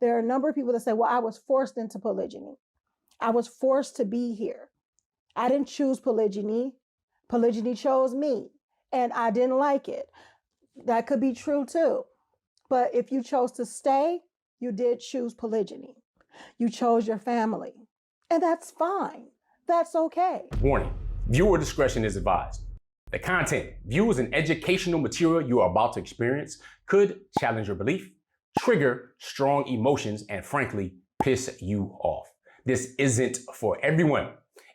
there are a number of people that say, well, I was forced into polygyny. I was forced to be here. I didn't choose polygyny. Polygyny chose me, and I didn't like it. That could be true too. But if you chose to stay, you did choose polygyny. You chose your family, and that's fine. That's okay. Warning, viewer discretion is advised. The content, views, and educational material you are about to experience could challenge your belief, trigger strong emotions, and frankly, piss you off. This isn't for everyone.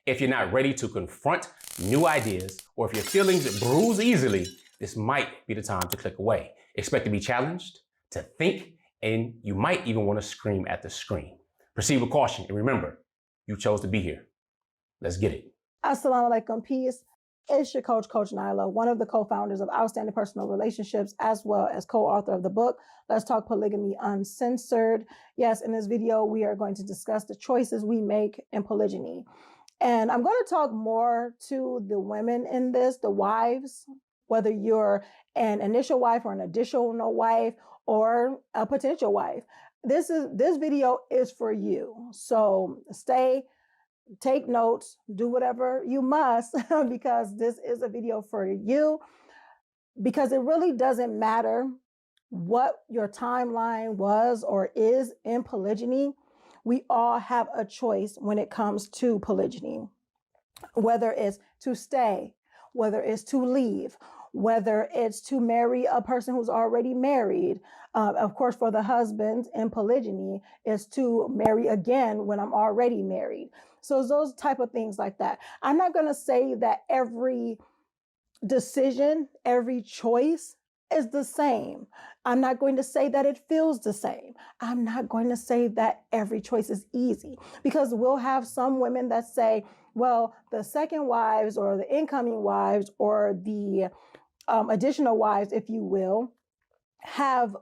If you're not ready to confront new ideas, or if your feelings bruise easily, this might be the time to click away. Expect to be challenged, to think, and you might even want to scream at the screen. Proceed with caution, and remember, you chose to be here. Let's get it. Assalamu alaikum, peace. It's your coach, Coach Nyla, one of the co-founders of Outstanding Personal Relationships, as well as co-author of the book, Let's Talk Polygamy Uncensored. Yes, in this video, we are going to discuss the choices we make in polygyny. And I'm going to talk more to the women in this, the wives, whether you're an initial wife or an additional wife or a potential wife. This video is for you. So take notes, do whatever you must, because this is a video for you, because it really doesn't matter what your timeline was or is in polygyny. We all have a choice when it comes to polygyny, whether it's to stay, whether it's to leave, whether it's to marry a person who's already married. Of course, for the husband in polygyny, is to marry again when I'm already married. So those type of things like that. I'm not going to say that every decision, every choice is the same. I'm not going to say that it feels the same. I'm not going to say that every choice is easy, because we'll have some women that say, well, the second wives or the incoming wives or the additional wives, if you will, have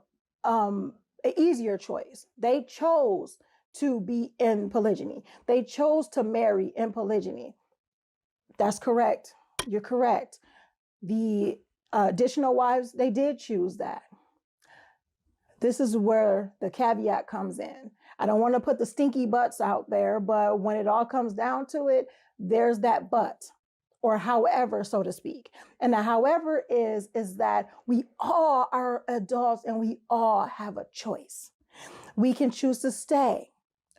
an easier choice. They chose to be in polygyny. They chose to marry in polygyny. That's correct. You're correct. The additional wives, they did choose that. This is where the caveat comes in. I don't want to put the stinky butts out there, but when it all comes down to it, there's that but, or however, so to speak. And the however is that we all are adults and we all have a choice. We can choose to stay.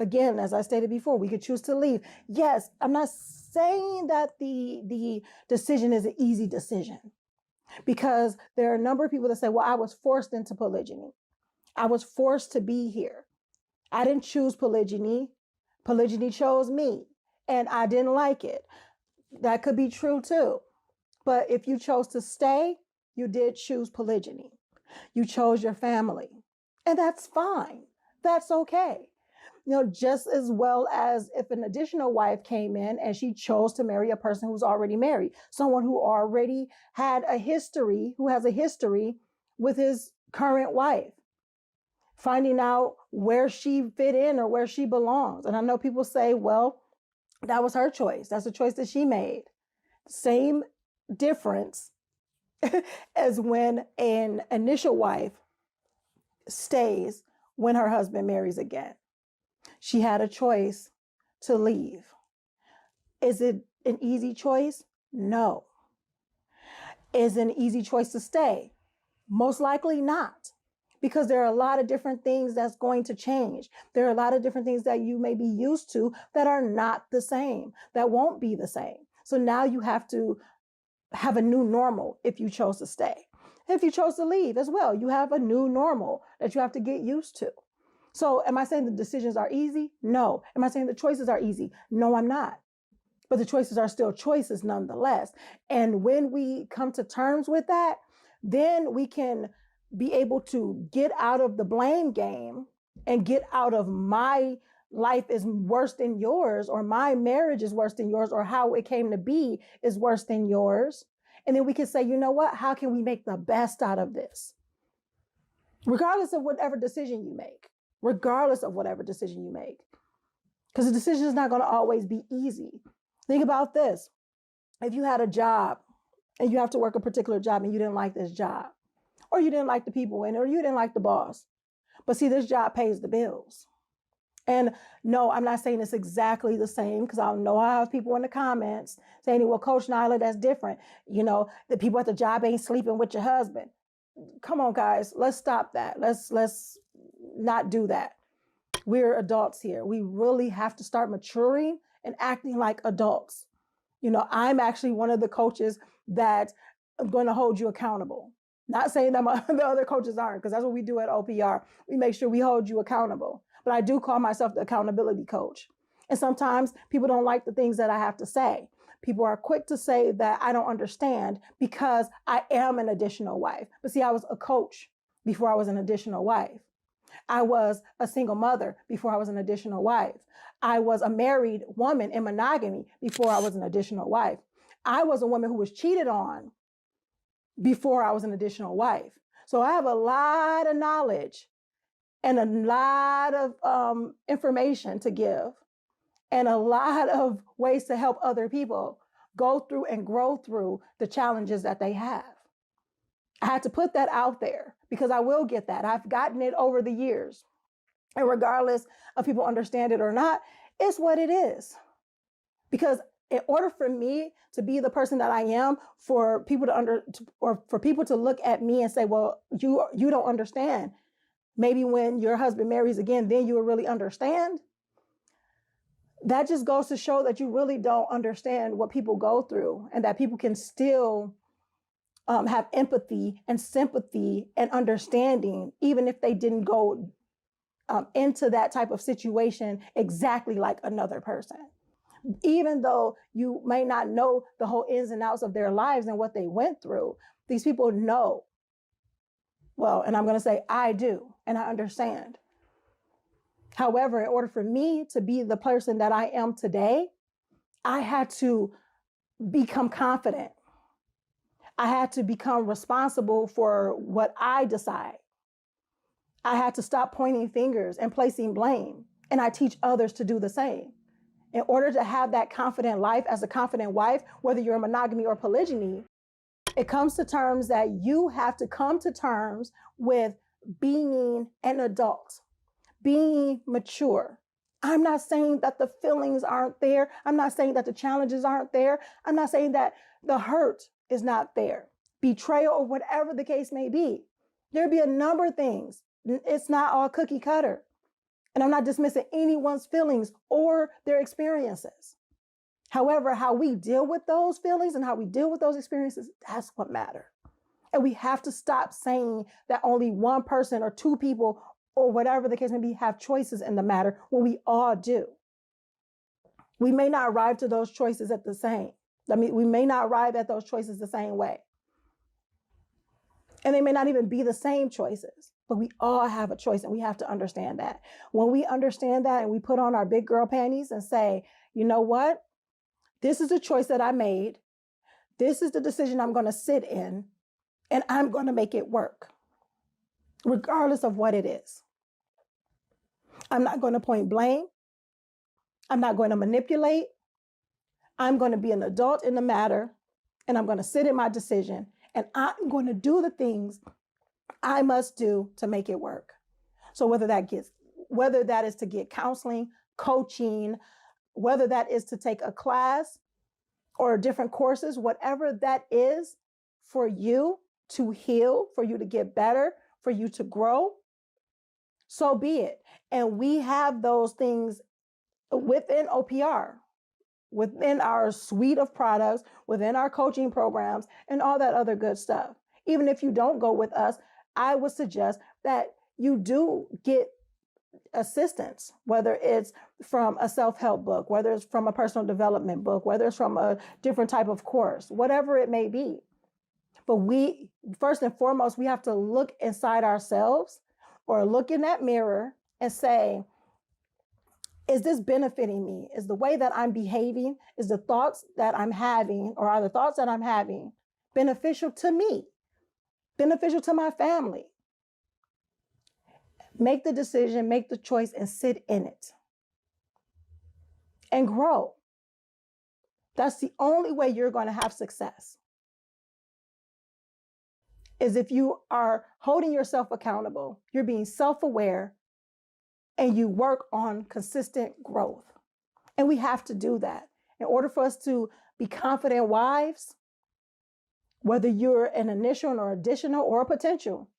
Again, as I stated before, we could choose to leave. Yes, I'm not saying that the decision is an easy decision, because there are a number of people that say, well, I was forced into polygyny. I was forced to be here. I didn't choose polygyny. Polygyny chose me, and I didn't like it. That could be true too. But if you chose to stay, you did choose polygyny. You chose your family, and that's fine. That's okay. You know, just as well as if an additional wife came in and she chose to marry a person who's already married, someone who already had a history, who has a history with his current wife, finding out where she fit in or where she belongs. And I know people say, well, that was her choice. That's a choice that she made. Same difference as when an initial wife stays when her husband marries again. She had a choice to leave. Is it an easy choice? No. Is it an easy choice to stay? Most likely not, because there are a lot of different things that's going to change. There are a lot of different things that you may be used to that are not the same, that won't be the same. So now you have to have a new normal if you chose to stay. If you chose to leave as well, you have a new normal that you have to get used to. So am I saying the decisions are easy? No. Am I saying the choices are easy? No, I'm not. But the choices are still choices nonetheless. And when we come to terms with that, then we can be able to get out of the blame game and get out of my life is worse than yours, or my marriage is worse than yours, or how it came to be is worse than yours. And then we can say, you know what? How can we make the best out of this? Regardless of whatever decision you make. Regardless of whatever decision you make. Because the decision is not going to always be easy. Think about this. If you had a job and you have to work a particular job and you didn't like this job, or you didn't like the people in it, or you didn't like the boss, But see, this job pays the bills. And no, I'm not saying it's exactly the same, because I know I have people in the comments saying, well, Coach Nyla, that's different. You know, the people at the job ain't sleeping with your husband. Come on, guys, let's stop that. Let's not do that. We're adults here. We really have to start maturing and acting like adults. You know, I'm actually one of the coaches that I'm going to hold you accountable. Not saying that the other coaches aren't, because that's what we do at OPR. We make sure we hold you accountable. But I do call myself the accountability coach. And sometimes people don't like the things that I have to say. People are quick to say that I don't understand because I am an additional wife. But see, I was a coach before I was an additional wife. I was a single mother before I was an additional wife. I was a married woman in monogamy before I was an additional wife. I was a woman who was cheated on before I was an additional wife. So I have a lot of knowledge and a lot of information to give and a lot of ways to help other people go through and grow through the challenges that they have. I had to put that out there because I will get that. I've gotten it over the years. And regardless of people understand it or not, it's what it is. Because in order for me to be the person that I am, for people for people to look at me and say, well, you don't understand. Maybe when your husband marries again, then you will really understand. That just goes to show that you really don't understand what people go through, and that people can still have empathy and sympathy and understanding, even if they didn't go into that type of situation exactly like another person. Even though you may not know the whole ins and outs of their lives and what they went through, these people know. Well, and I'm going to say I do, and I understand. However, in order for me to be the person that I am today, I had to become confident. I had to become responsible for what I decide. I had to stop pointing fingers and placing blame, and I teach others to do the same. In order to have that confident life as a confident wife, whether you're in monogamy or polygyny, it comes to terms that you have to come to terms with being an adult, being mature. I'm not saying that the feelings aren't there. I'm not saying that the challenges aren't there. I'm not saying that the hurt is not there. Betrayal or whatever the case may be. There'll be a number of things. It's not all cookie cutter. And I'm not dismissing anyone's feelings or their experiences. However, how we deal with those feelings and how we deal with those experiences, that's what matters. And we have to stop saying that only one person or two people or whatever the case may be have choices in the matter when we all do. We may not arrive to those choices at the same. We may not arrive at those choices the same way. And they may not even be the same choices, but we all have a choice, and we have to understand that. When we understand that and we put on our big girl panties and say, you know what? This is the choice that I made. This is the decision I'm going to sit in, and I'm going to make it work, regardless of what it is. I'm not going to point blame. I'm not going to manipulate. I'm going to be an adult in the matter, and I'm going to sit in my decision, and I'm going to do the things I must do to make it work. So whether that is to get counseling, coaching, whether that is to take a class or different courses, whatever that is for you to heal, for you to get better, for you to grow, so be it. And we have those things within OPR, within our suite of products, within our coaching programs, and all that other good stuff. Even if you don't go with us, I would suggest that you do get assistance, whether it's from a self-help book, whether it's from a personal development book, whether it's from a different type of course, whatever it may be. But we, first and foremost, we have to look inside ourselves or look in that mirror and say, is this benefiting me? Is the way that I'm behaving, is the thoughts that I'm having, or are the thoughts that I'm having beneficial to me, beneficial to my family? Make the decision, make the choice, and sit in it. And grow. That's the only way you're going to have success. is if you are holding yourself accountable, you're being self-aware, and you work on consistent growth. And we have to do that. In order for us to be confident wives, whether you're an initial or additional or a potential,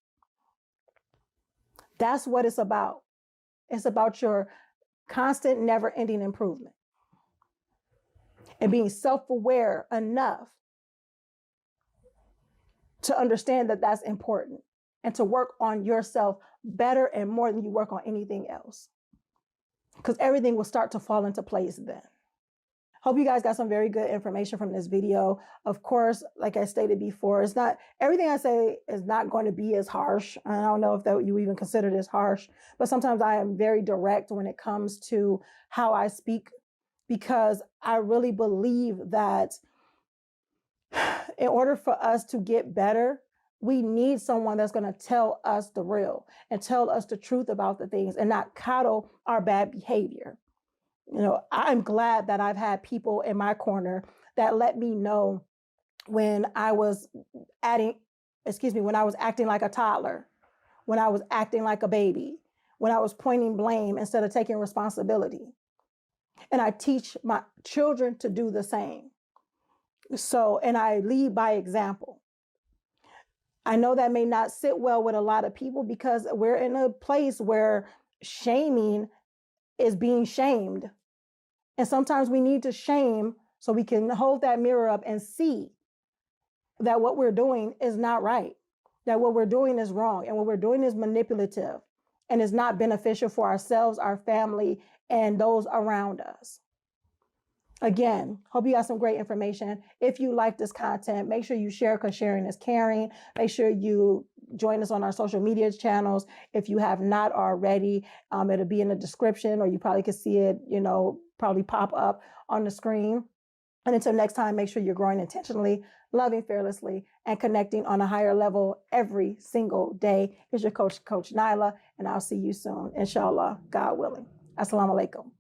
that's what it's about. It's about your constant, never-ending improvement and being self-aware enough to understand that that's important and to work on yourself better and more than you work on anything else. Because everything will start to fall into place then. Hope you guys got some very good information from this video. Of course, like I stated before, it's not everything I say is not going to be as harsh. I don't know if that you even consider this harsh, but sometimes I am very direct when it comes to how I speak, because I really believe that in order for us to get better, we need someone that's going to tell us the real and tell us the truth about the things and not coddle our bad behavior. You know, I'm glad that I've had people in my corner that let me know when I was acting like a toddler, when I was acting like a baby, when I was pointing blame instead of taking responsibility. And I teach my children to do the same. So, and I lead by example. I know that may not sit well with a lot of people because we're in a place where shaming is being shamed. And sometimes we need to shame so we can hold that mirror up and see that what we're doing is not right, that what we're doing is wrong, and what we're doing is manipulative and is not beneficial for ourselves, our family, and those around us. Again, hope you got some great information. If you like this content, make sure you share because sharing is caring. Make sure you join us on our social media channels. If you have not already, it'll be in the description, or you probably could see it, probably pop up on the screen. And until next time, make sure you're growing intentionally, loving fearlessly, and connecting on a higher level every single day. It's your coach, Coach Nyla, and I'll see you soon, inshallah, God willing. Assalamu alaikum.